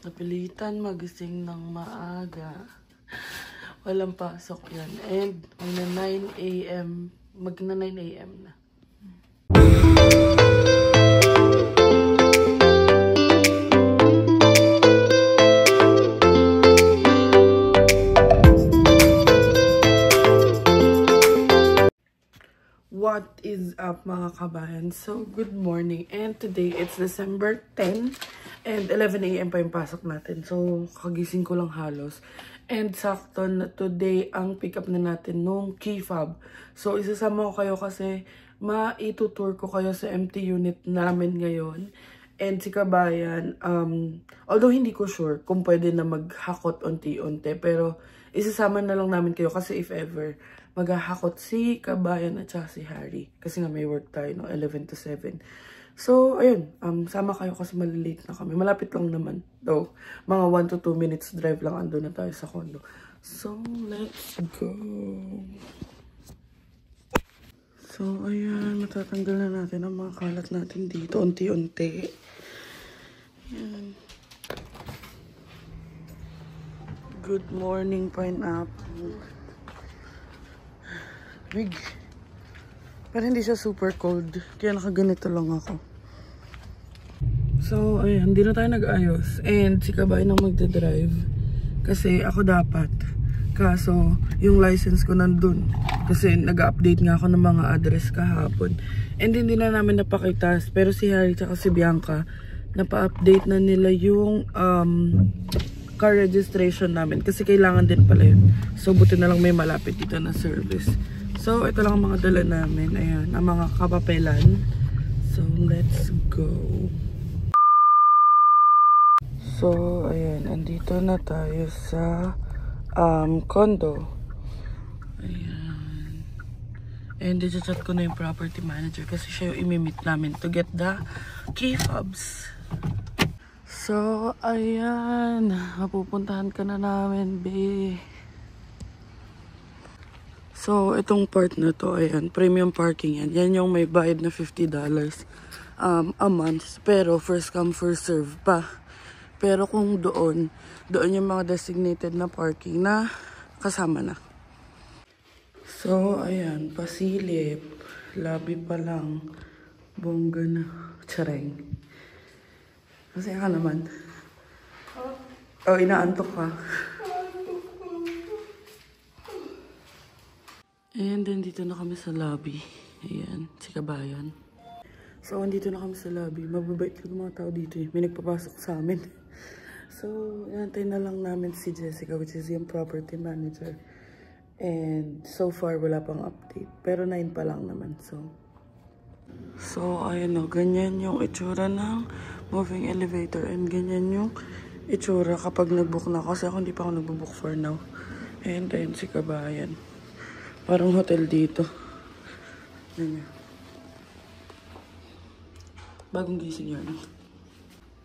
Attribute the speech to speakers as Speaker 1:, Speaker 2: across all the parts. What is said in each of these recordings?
Speaker 1: Napilitan magising ng maaga. Walang pasok yan. And magna 9 a.m. Magna 9 a.m. na. What is up mga kabayan? So, good morning. And today, it's December 10 and 11 a.m. pa yung pasok natin. So, kagising ko lang halos. And sakto na today ang pick up na natin nung key fob. So, isasama ko kayo kasi maitutour ko kayo sa empty unit namin ngayon. And si kabayan, although hindi ko sure kung pwede na maghakot unti-unti, pero isasama na lang namin kayo kasi if ever, maghahakot si kabayan at saka si Harry. Kasi nga may work tayo, no? 11 to 7. So, ayun. Sama kayo kasi malilate na kami. Malapit lang naman. Though, mga 1 to 2 minutes drive lang ando na tayo sa condo. So, let's go. So, ayan. Matatanggal na natin ang mga kalat natin dito. Unti-unti. Ayan. Good morning, pineapple. Big. Pero hindi siya super cold. Kaya nakaganito lang ako. So, ayan. Hindi na tayo nag-ayos. And si kabayan ang magdadrive. Kasi ako dapat. Kaso, yung license ko nandun. Kasi nag-update nga ako ng mga address kahapon. And hindi na namin napakita. Pero si Harry at si Bianca, napa-update na nila yung car registration namin. Kasi kailangan din pala yun. So, buti na lang may malapit dito na service. So, ito lang ang mga dala namin. Ayan, ang mga kapapelan. So, let's go. So, ayan. Andito na tayo sa condo. Ayan. And i-chat ko na yung property manager kasi siya yung imimit namin to get the key fobs. So, ayan. Mapupuntahan ka na namin, babe. So, itong part na to, ayan, premium parking yan. Yan yung may bayad na $50 a month. Pero, first come, first serve pa. Pero kung doon yung mga designated na parking na kasama na. So, ayan, pasilip. Lobby pa lang. Bongga na. Tsareng. Kasi ka naman. Oh, inaantok ka. And then, dito na kami sa lobby. Ayan, si kabayan. So, andito na kami sa lobby. Mababait lang mga tao dito eh. May nagpapasok sa amin. So, inantay na lang namin si Jessica, which is yung property manager. And so far, wala pang update. Pero 9 pa lang naman, So, ayan o. Ganyan yung itsura ng moving elevator. And ganyan yung itsura kapag nag-book na. Kasi ako hindi pa ako nag-book for now. And ayun si kabayan. Parang hotel dito. Ayan. Bagong gising yan.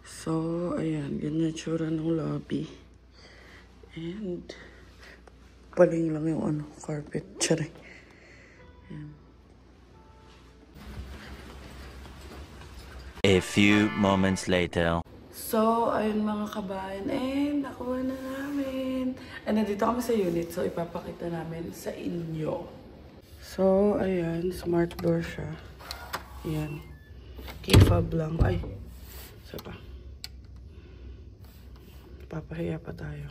Speaker 1: So, ayan. Ganyan tsura ng lobby. And, paling lang yung carpet. Charay. Ayan.
Speaker 2: A few moments later.
Speaker 1: So, ayun mga kabayan. And, nakuha na namin. And, nandito kami sa unit. So, ipapakita namin sa inyo. So, ayan. Smart door siya. Ayan. Key fob lang. Ay. Isa pa. Papahiya pa tayo.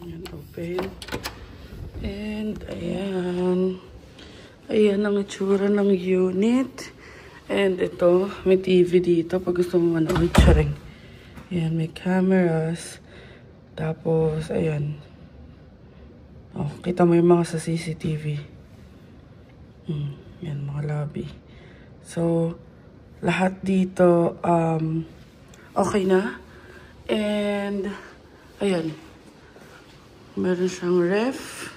Speaker 1: Ayan. Open. And, ayan. Ayan ang itsura ng unit. And ito, may TV dito. Pag gusto mo manood, charing. Ayan, may cameras. Tapos, ayan. Oh, kita mo yung mga sa CCTV. Ayan, mga lobby. So, lahat dito, okay na. And, ayan. Meron siyang ref.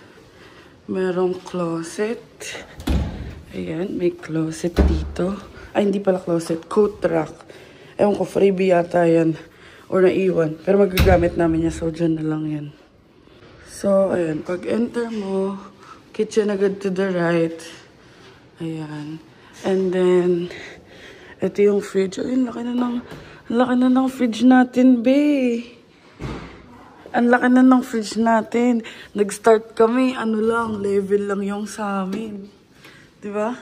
Speaker 1: Merong closet. Ayan, may closet dito. Ay, hindi pala closet. Coat rack. Ewan ko, freebie yata yan. Or naiwan. Pero magagamit namin yan. So, dyan na lang yan. So, ayan. Pag enter mo, kitchen agad to the right. Ayan. And then, Ito yung fridge. Ay, laki na ng fridge natin, be. Ang laki na ng fridge natin. Nag-start kami, level lang yung sa amin. Diba?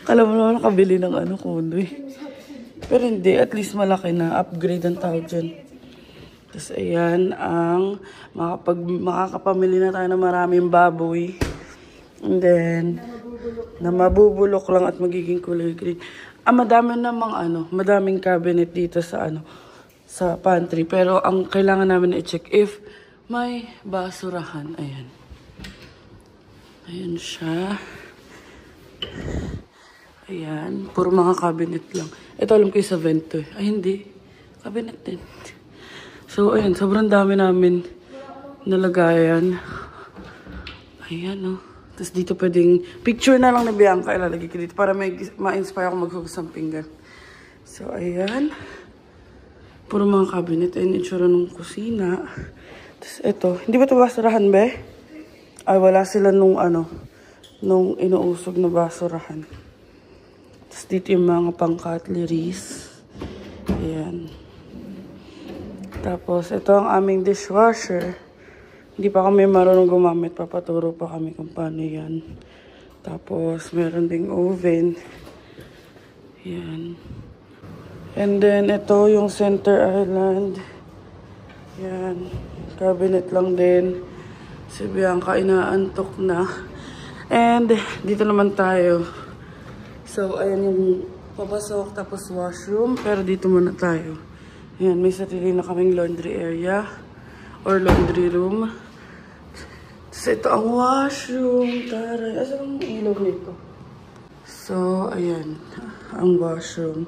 Speaker 1: Kala mo naman nakabili ng kondo eh. Pero hindi, at least malaki na. Upgrade ang tawag dyan. Tapos ayan, makakapamili na tayo ng maraming baboy. And then, na mabubulok lang at magiging kulay green. Madaming cabinet dito sa sa pantry. Pero ang kailangan namin na i-check if may basurahan. Ayan. Ayan siya. Ayan. Puro mga cabinet lang. Ito alam ko yung sa vento eh. Ay hindi. Cabinet din. So ayan. Sobrang dami namin nalagayan. Ayan oh. Tapos dito pwedeng picture na lang ni Bianca ilalagay ko dito para ma-inspire ako maghugas ng pinggan. So, ayan. Puro mga cabinet. Ayan yung itsura ng kusina. Tapos ito. Hindi ba ito basurahan, be? Ay, wala sila nung inuusog na basurahan. Tapos dito yung mga pang-cutleries. Ayan. Tapos ito ang aming dishwasher. Hindi pa kami marunong gumamit. Papaturo pa kami kung paano yan. Tapos, meron ding oven. Yan. And then, ito yung center island. Yan. Cabinet lang din. Si Bianca inaantok na. And, dito naman tayo. So, ayan yung papasok. Tapos, washroom. Pero dito muna tayo. Yan. May sarili na kaming laundry area. Or laundry room. So, ito ang washroom. Taray. Asan ang ilaw nito? So, ayan. Ang washroom.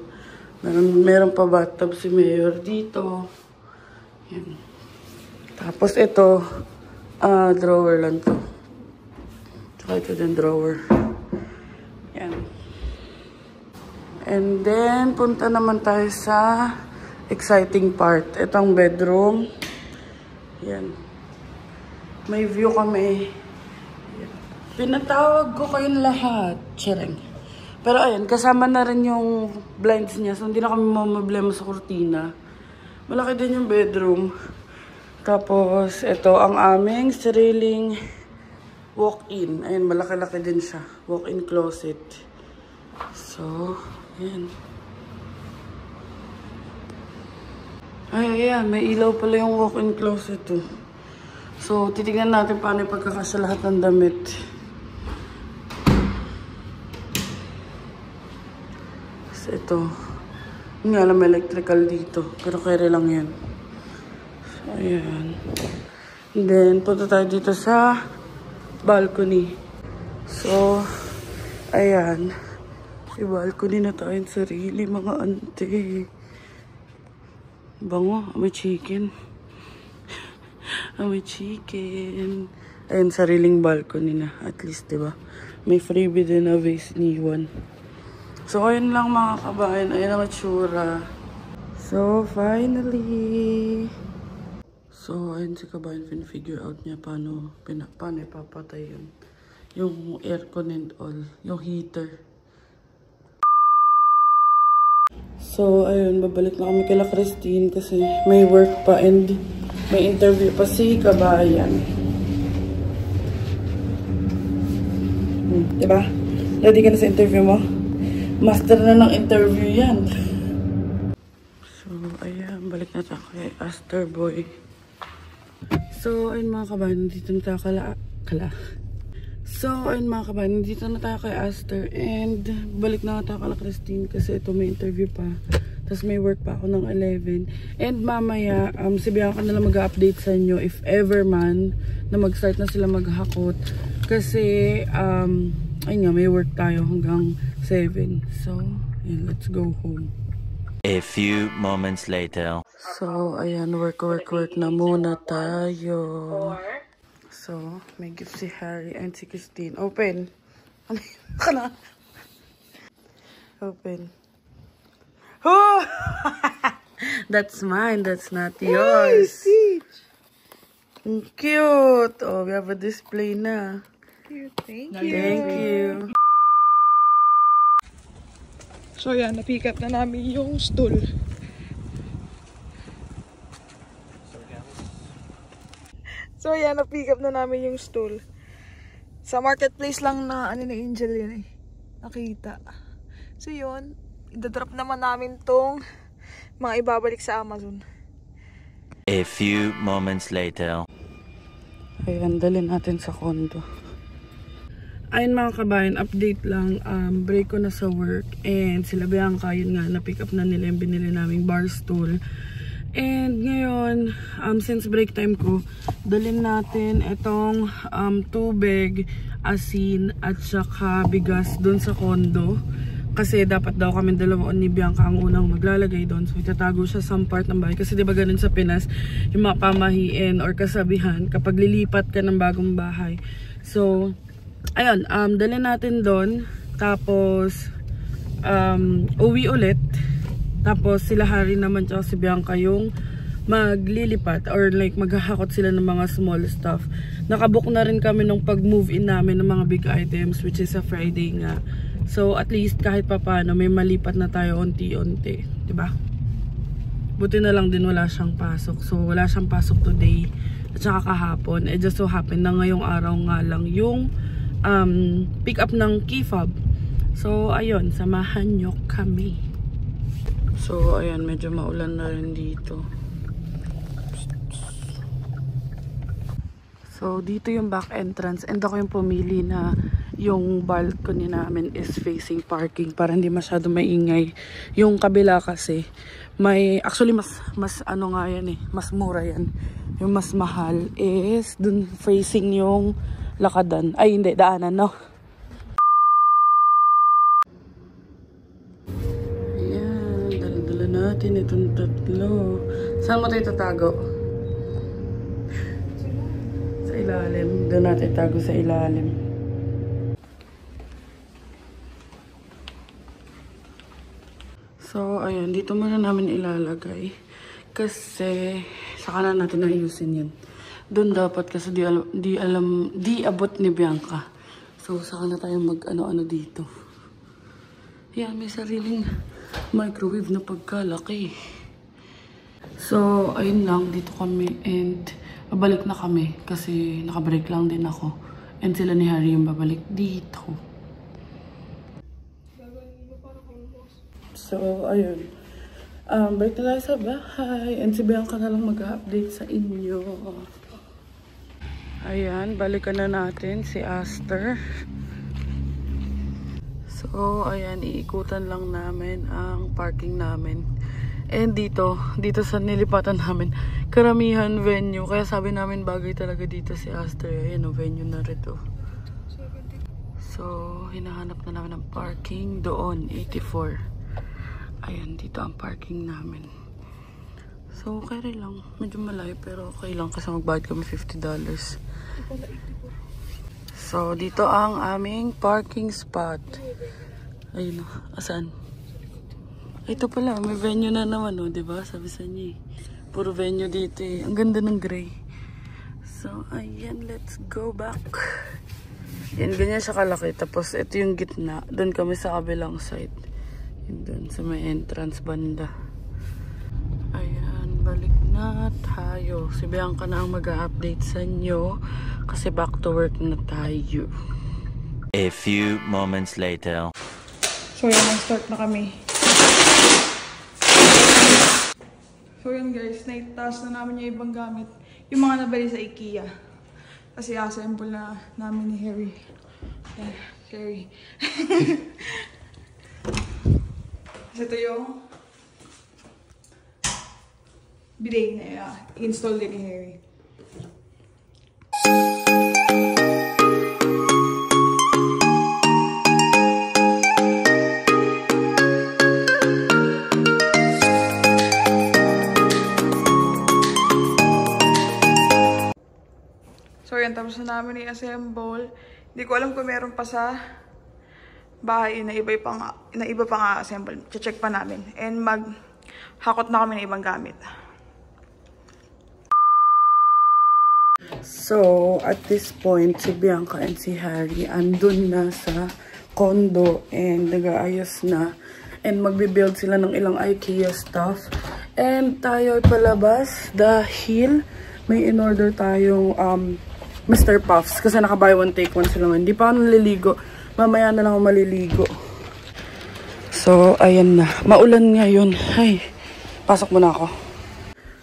Speaker 1: Meron pa bathtub si Mayor dito. Ayan. Tapos, ito. Drawer lang to. Tsaka ito din drawer. Ayan. And then, punta naman tayo sa exciting part. Ito ang bedroom. Ayan. May view kami. Pinatawag ko kayong lahat. Charing. Pero ayan, kasama na rin yung blinds niya. So, hindi na kami mamblema sa kurtina. Malaki din yung bedroom. Tapos, ito ang aming sariling walk-in. Ayan, malaki-laki din siya. Walk-in closet. So, ayan. Ay, ayan. May ilaw pala yung walk-in closet to. So, titignan natin paano ipagkakasya lahat ng damit. So, ito. Hindi alam, electrical dito. Pero kere lang yan. So, ayan. And then, punta tayo dito sa balcony. So, ayan. May balcony na tayong sarili, mga ante. Bango, may chicken. May chicken. Ayun, sariling balcony na. At least, diba? May freebie din na vase ni Juan. So, ayun lang mga kabayan. Ayun ang itsura. So, finally. So, ayun si kabayan. Fin-figure out niya paano ipapatay yun. Yung aircon and all. Yung heater. So, ayun. Babalik na kami kila Christine kasi may work pa and may interview pa si kabayan. Diba? Ready ka na sa interview mo? Master na ng interview yan. So, ayan. Balik na tayo kay Aster Boy. So, ayun mga kabayan. Dito na tayo So, ayun mga kabayan. Dito na tayo kay Aster. And, balik na tayo kala Christine kasi ito may interview pa. Tapos may work pa ako ng 11. And mamaya, si Bianca na lang mag-update sa inyo if ever man na mag-start na sila maghakot. Kasi, ayun nga, may work tayo hanggang 7. So, yun, let's go home.
Speaker 2: A few moments later.
Speaker 1: So, ayan, work na muna tayo. So, may gift si Harry and si Christine. Open! Open. Oh! That's mine. That's not yours. Cute. Oh, we have a display na.
Speaker 3: Cute. Thank you.
Speaker 1: Thank you.
Speaker 3: So yan, na-pick up na namin yung stool. So yan, na-pick up na namin yung stool. Sa marketplace lang na ano na Angel yun eh. Nakita. So yun, idadrop naman namin tong mga ibabalik sa Amazon.
Speaker 2: A few moments later.
Speaker 1: Ayan, dalhin natin sa condo. Ayun mga kabayan, update lang. Break ko na sa work. And sila Bianca, yun nga, na-pick up na nila yung binili naming bar stool. And ngayon, since break time ko, dalhin natin itong tubig, asin, at saka bigas dun sa condo. Kasi dapat daw kami dalawa ni Bianca ang unang maglalagay doon. So itatago siya sa part ng bahay. Kasi diba ganun sa Pinas, yung mga pamahiin or kasabihan kapag lilipat ka ng bagong bahay. So, ayun, dalhin natin doon. Tapos, uwi ulit. Tapos sila Harry naman tsaka si Bianca yung maglilipat or like maghahakot sila ng mga small stuff. Nakabook na rin kami nung pag-move in namin ng mga big items, which is a Friday nga. So at least kahit papaano may malipat na tayo unti-unti, 'di ba? Buti na lang din wala siyang pasok. So wala siyang pasok today at saka kahapon. It just so happened na ngayong araw nga lang yung pick up ng key fob. So ayun, samahan nyo kami. So, ayan, medyo maulan na rin dito. So, dito yung back entrance. And ako yung pumili na yung balcony namin is facing parking para hindi masyado maingay. Yung kabila kasi, may, actually, mas ano nga yan eh, mas mura yan. Yung mas mahal is dun facing yung lakadan. Ay, hindi, daanan, no? Natin itong tatlo. Saan mo tayo tatago? Sa ilalim. Doon natin tago sa ilalim. So, ayan. Dito muna namin ilalagay. Kasi, saka na natin ayusin yan. Doon dapat kasi di abot ni Bianca. So, saka na tayo mag-ano-ano dito. Yan, may sariling microwave na pagkalaki. So, ayun lang. Dito kami and babalik na kami kasi nakabreak lang din ako. And sila ni Harry yung babalik dito. So, ayun. Balik na tayo sa bahay. And si Bianca na lang mag-update sa inyo. Ayan, balikan na natin si Aster. So, ayan, iikutan lang namin ang parking namin. And dito sa nilipatan namin, karamihan venue. Kaya sabi namin bagay talaga dito si Aster. Ayan o, venue na rito. So, hinahanap na namin ang parking doon, 84. Ayan, dito ang parking namin. So, okay rin lang. Medyo malayo pero okay lang kasi magbayad kami $50. So, dito ang aming parking spot. Ayun o. Asan? Ito pala. May venue na naman o. Diba? Sabi sa niya eh. Puro venue dito eh. Ang ganda ng gray. So, ayan. Let's go back. Yan. Ganyan siya kalaki. Tapos, ito yung gitna. Doon kami sa kabilang side. Yun doon. Sa may entrance banda. Ayan. Balik na tayo. Si Bianca na ang mag-update sa inyo. Kasi back to work na tayo.
Speaker 2: A few moments later.
Speaker 3: So yan, nag-start na kami. So yan guys, naitaas na namin yung ibang gamit. Yung mga nabili sa IKEA. Kasi assemble na namin ni Harry. Yan, Harry. Kasi ito yung bidet na install din ni Harry. So yan, tapos na namin i-assemble. Hindi ko alam kung meron pa sa bahay na iba pang assemble. Check pa namin. And maghakot na kami ng ibang gamit.
Speaker 1: So, at this point, si Bianca and si Harry andun na sa condo and nag-aayos na. And magbe-build sila ng ilang IKEA stuff. And tayo ay palabas dahil may in-order tayong Mr. Puffs. Kasi naka-buy one take one sila ngayon. Hindi pa ako naliligo. Mamaya na lang ako maliligo. So, ayan na. Maulan ngayon. Ay, pasok muna ako.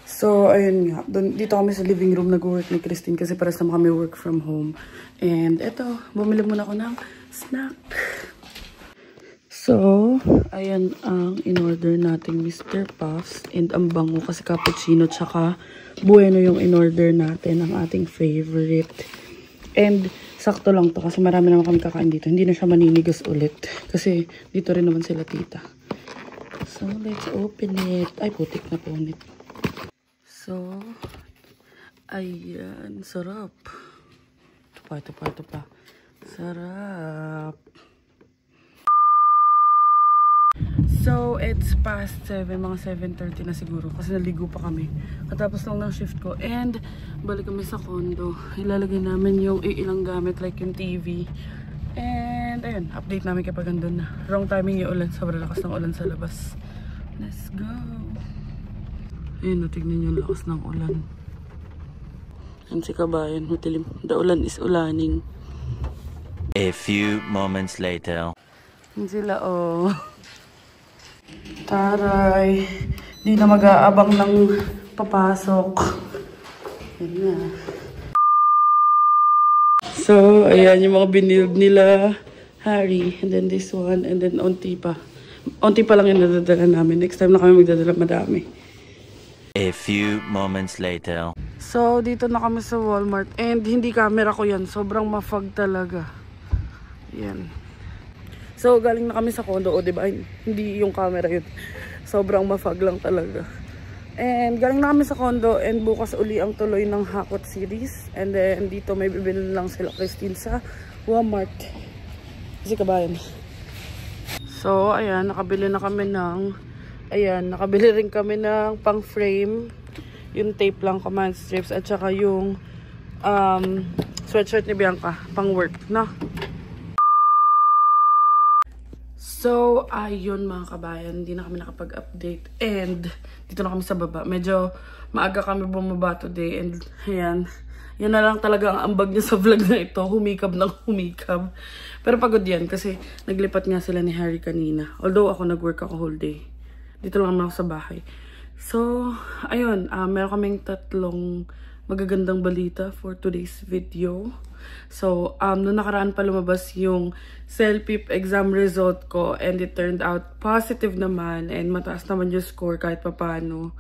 Speaker 1: So, ayun nga. Dito kami sa living room nag-work ni Christine kasi pares naman kami work from home. And eto, bumili muna ako ng snack. So, ayan ang in-order nating Mr. Puffs. And ang bango kasi cappuccino tsaka bueno yung in-order natin, ang ating favorite. And sakto lang to kasi marami naman kami kakain dito. Hindi na siya maninigas ulit. Kasi dito rin naman sila tita. So, let's open it. Ay, putik na punit. So, ayan. Sarap. Ito pa. Sarap. So, it's past 7, mga 7:30 na siguro. Kasi naligo pa kami. Katapos lang ng shift ko. And, balik kami sa condo. Ilalagay namin yung ilang gamit like yung TV. And, ayun. Update namin kapag andun na. Wrong timing yung ulan. Sobrang lakas ng ulan sa labas. Let's go! Ayun, tignan yung lakas ng ulan. Yan si kabayan. Matilim. The ulan is ulaning.
Speaker 2: A few moments later.
Speaker 1: Yan sila, oh. Taray. Di na mag-aabang ng papasok. Yan na. So, ayan yung mga binild nila. Harry. And then this one. And then onti pa. Onti pa lang yung nadadala namin. Next time na kami magdadala madami.
Speaker 2: A few moments later.
Speaker 1: So, dito na kami sa Walmart. And hindi camera ko yan. Sobrang mafag talaga. Yan. So, galing na kami sa condo, o diba? Hindi yung camera yun. Sobrang mafag lang talaga. And galing na kami sa condo and bukas uli ang tuloy ng Hakot series. And then dito may bibili lang sila Christine sa Walmart. Kasi kabayan. So, ayan, nakabili na kami ng, nakabili rin kami ng pang frame. Yung tape lang, command strips, at saka yung sweatshirt ni Bianca, pang work, no? So, ayun mga kabayan, hindi na kami nakapag-update. And, dito na kami sa baba. Medyo maaga kami bumaba today. And, ayan, yan na lang talaga ang ambag niya sa vlog na ito. Humikab ng humikab. Pero pagod yan kasi naglipat nga sila ni Harry kanina. Although ako nag-work ako whole day. Dito lang naman ako sa bahay. So, ayun, meron kaming 3 magagandang balita for today's video. So, noong nakaraan pa lumabas yung CELPIP exam result ko and it turned out positive naman and mataas naman yung score kahit papano.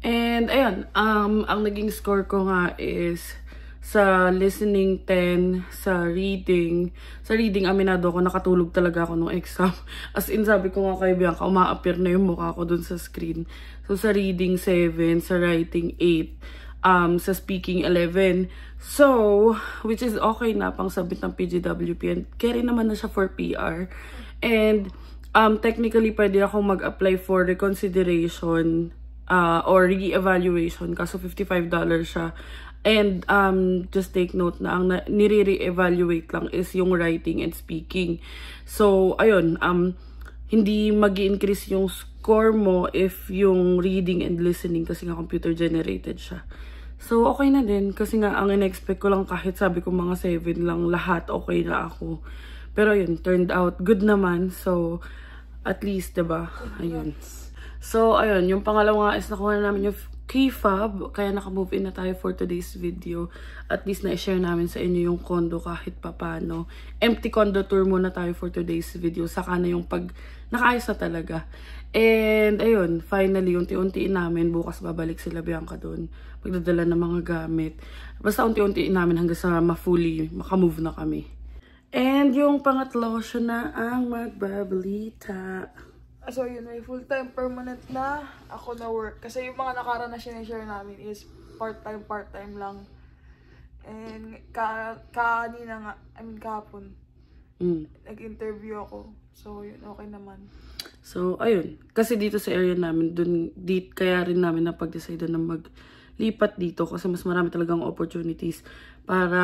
Speaker 1: And, ayun, ang naging score ko nga is sa listening 10, sa reading. Sa reading, aminado ko, nakatulog talaga ako nung exam. As in, sabi ko nga kay Bianca, uma-appear na yung mukha ko dun sa screen. So, sa reading 7, sa writing 8, sa speaking 11. So, which is okay na pang submit ng PGWP and carry naman na siya for PR. And, technically, pwede akong mag-apply for reconsideration or re-evaluation. Kaso $55 siya. And, just take note na ang nire-re-evaluate lang is yung writing and speaking. So, ayun, hindi mag-i-increase yung score mo if yung reading and listening kasi nga computer generated siya. So, okay na din. Kasi nga, ang in-expect ko lang kahit sabi ko mga 7 lang, lahat okay na ako. Pero yun, turned out good naman. So, at least, diba? Ayun. So, ayun. Yung pangalawa is nakuha na namin yung key fob. Kaya naka-move in na tayo for today's video. At least na-share namin sa inyo yung condo kahit papano. Empty condo tour muna tayo for today's video. Saka na yung pag nakaayos na talaga. And, ayun, finally, unti-untiin namin. Bukas babalik sila Bianca doon. Magdadala ng mga gamit. Basta unti-untiin namin hanggang sa ma-fully, makamove na kami. And yung pangatlo, siya na ang magbabalita.
Speaker 3: So, yun, may full-time permanent na ako na work. Kasi yung mga nakaraan na sinishare namin is part-time lang. And, kanina nga, kahapon, nag-interview ako. So, yun, okay naman.
Speaker 1: So, ayun. Kasi dito sa area namin, kaya rin namin napag-decide na maglipat dito kasi mas marami talagang opportunities para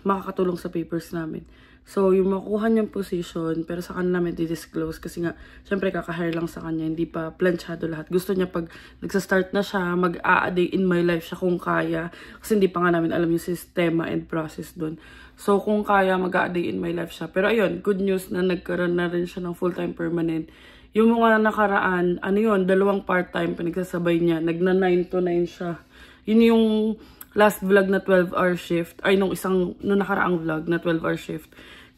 Speaker 1: makakatulong sa papers namin. So, yung makuha niyang position, pero sa kanila namin di-disclose kasi nga, syempre kaka-hire lang sa kanya, hindi pa planchado lahat. Gusto niya pag nagsa-start na siya, mag-a-day in my life siya kung kaya. Kasi hindi pa nga namin alam yung sistema and process dun. So, kung kaya, mag-a-day in my life siya. Pero ayun, good news na nagkaroon na rin siya ng full-time permanent. Yung mga nakaraan, 2 part-time pinagsasabay niya. Nagna 9 to 9 siya. Yun yung last vlog na 12-hour shift. Ay, nung nakaraang vlog na 12-hour shift.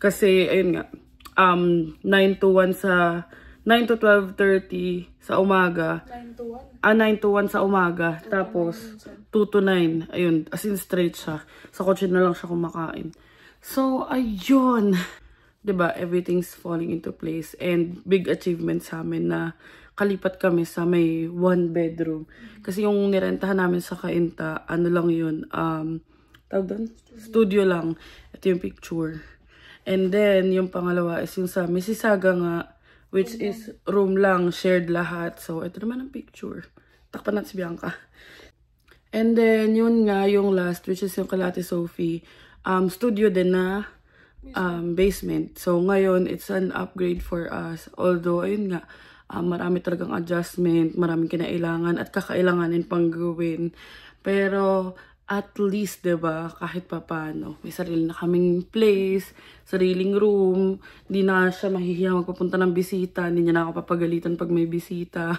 Speaker 1: Kasi, ayun nga, 9 to 12:30 sa umaga.
Speaker 3: 9 to 1?
Speaker 1: 9 to 1 sa umaga. Tapos, 2 to 9. Ayun, as in straight siya. Sa kotse na lang siya kumakain. So, ayun. Diba, everything's falling into place. And big achievement sa amin na kalipat kami sa may 1 bedroom. Kasi yung nirentahan namin sa Cainta, ano lang yun, tawag doon? Studio lang. Ito yung picture. And then, yung pangalawa is yung sa Mississauga nga, which is room lang, shared lahat. So, ito naman ang picture. Takpan natin si Bianca. And then, yun nga, yung last, which is yung Kalate Sophie, studio din na basement. So, ngayon, it's an upgrade for us. Although, ayun nga, marami talagang adjustment, maraming kinailangan at kakailanganin pang gawin. Pero, at least, diba, kahit papano, may sarili na kaming place, sariling room, hindi na siya mahihiya magpapunta ng bisita, hindi niya na ako papagalitan pag may bisita.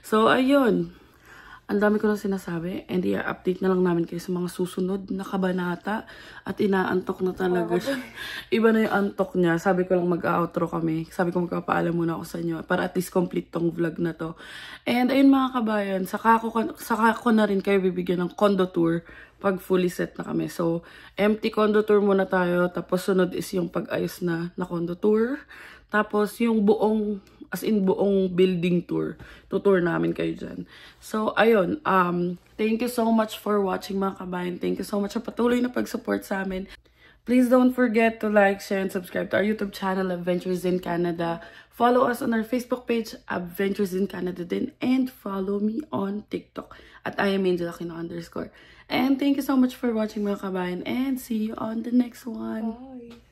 Speaker 1: So, ayun. Ang dami ko na sinasabi, and i-update na lang namin kayo sa mga susunod na kabanata at inaantok na talaga siya. Iba na yung antok niya. Sabi ko lang mag-outro kami. Sabi ko magpapaalam muna ako sa inyo para at least complete tong vlog na to. And ayun mga kabayan, saka ko na rin kayo bibigyan ng condo tour pag fully set na kami. So, empty condo tour muna tayo. Tapos sunod is yung pag-ayos na condo tour. Tapos yung buong building tour. Tutour namin kayo dyan. So, ayun. Thank you so much for watching mga kabayan. Thank you so much sa patuloy na pag-support sa amin. Please don't forget to like, share, and subscribe to our YouTube channel, Adventures in Canada. Follow us on our Facebook page, Adventures in Canada din. And follow me on TikTok at IamAngelAquino_. And thank you so much for watching mga kabayan. And see you on the next one.
Speaker 3: Bye!